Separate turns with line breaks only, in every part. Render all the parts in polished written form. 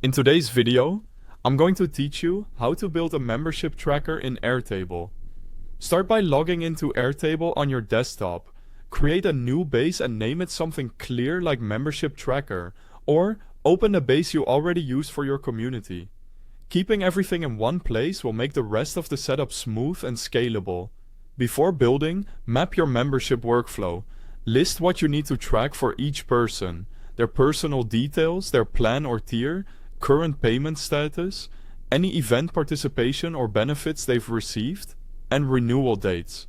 In today's video, I'm going to teach you how to build a membership tracker in Airtable. Start by logging into Airtable on your desktop. Create a new base and name it something clear like membership tracker, or open a base you already use for your community. Keeping everything in one place will make the rest of the setup smooth and scalable. Before building, map your membership workflow. List what you need to track for each person, their personal details, their plan or tier, current payment status, any event participation or benefits they've received, and renewal dates.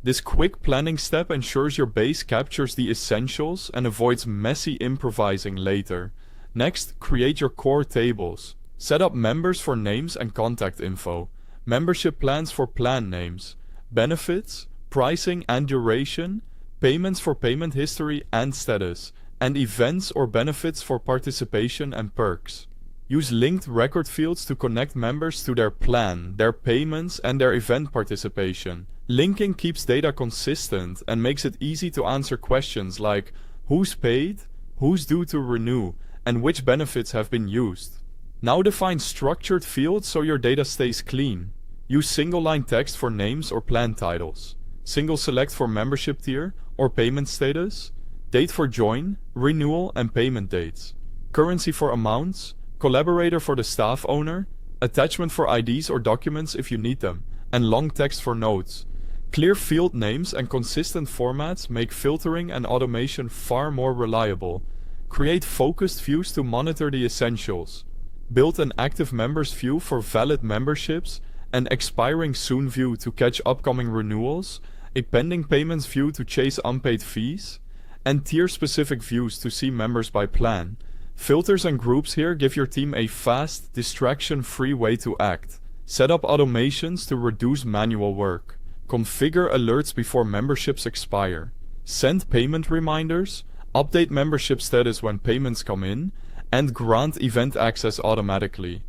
This quick planning step ensures your base captures the essentials and avoids messy improvising later. Next, create your core tables. Set up members for names and contact info, membership plans for plan names, benefits, pricing and duration, payments for payment history and status, and events or benefits for participation and perks. Use linked record fields to connect members to their plan, their payments, and their event participation. Linking keeps data consistent and makes it easy to answer questions like who's paid, who's due to renew, and which benefits have been used. Now define structured fields so your data stays clean. Use single-line text for names or plan titles, single select for membership tier or payment status, date for join, renewal and payment dates, currency for amounts, collaborator for the staff owner, attachment for IDs or documents if you need them, and long text for notes. Clear field names and consistent formats make filtering and automation far more reliable. Create focused views to monitor the essentials. Build an active members view for valid memberships, an expiring soon view to catch upcoming renewals, a pending payments view to chase unpaid fees, and tier-specific views to see members by plan. Filters and groups here give your team a fast, distraction-free way to act. Set up automations to reduce manual work. Configure alerts before memberships expire. Send payment reminders, update membership status when payments come in, and grant event access automatically.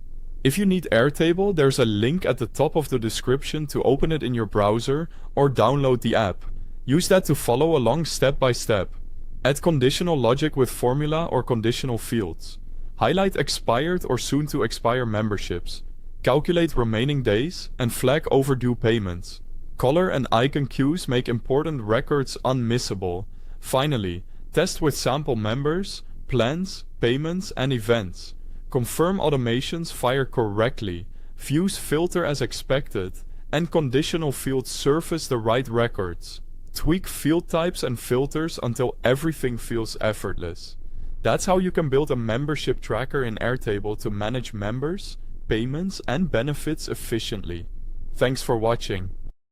If you need Airtable, there's a link at the top of the description to open it in your browser or download the app. Use that to follow along step by step. Add conditional logic with formula or conditional fields. Highlight expired or soon to expire memberships. Calculate remaining days and flag overdue payments. Color and icon cues make important records unmissable. Finally, test with sample members, plans, payments, and events. Confirm automations fire correctly, views filter as expected, and conditional fields surface the right records. Tweak field types and filters until everything feels effortless. That's how you can build a membership tracker in Airtable to manage members, payments, and benefits efficiently. Thanks for watching.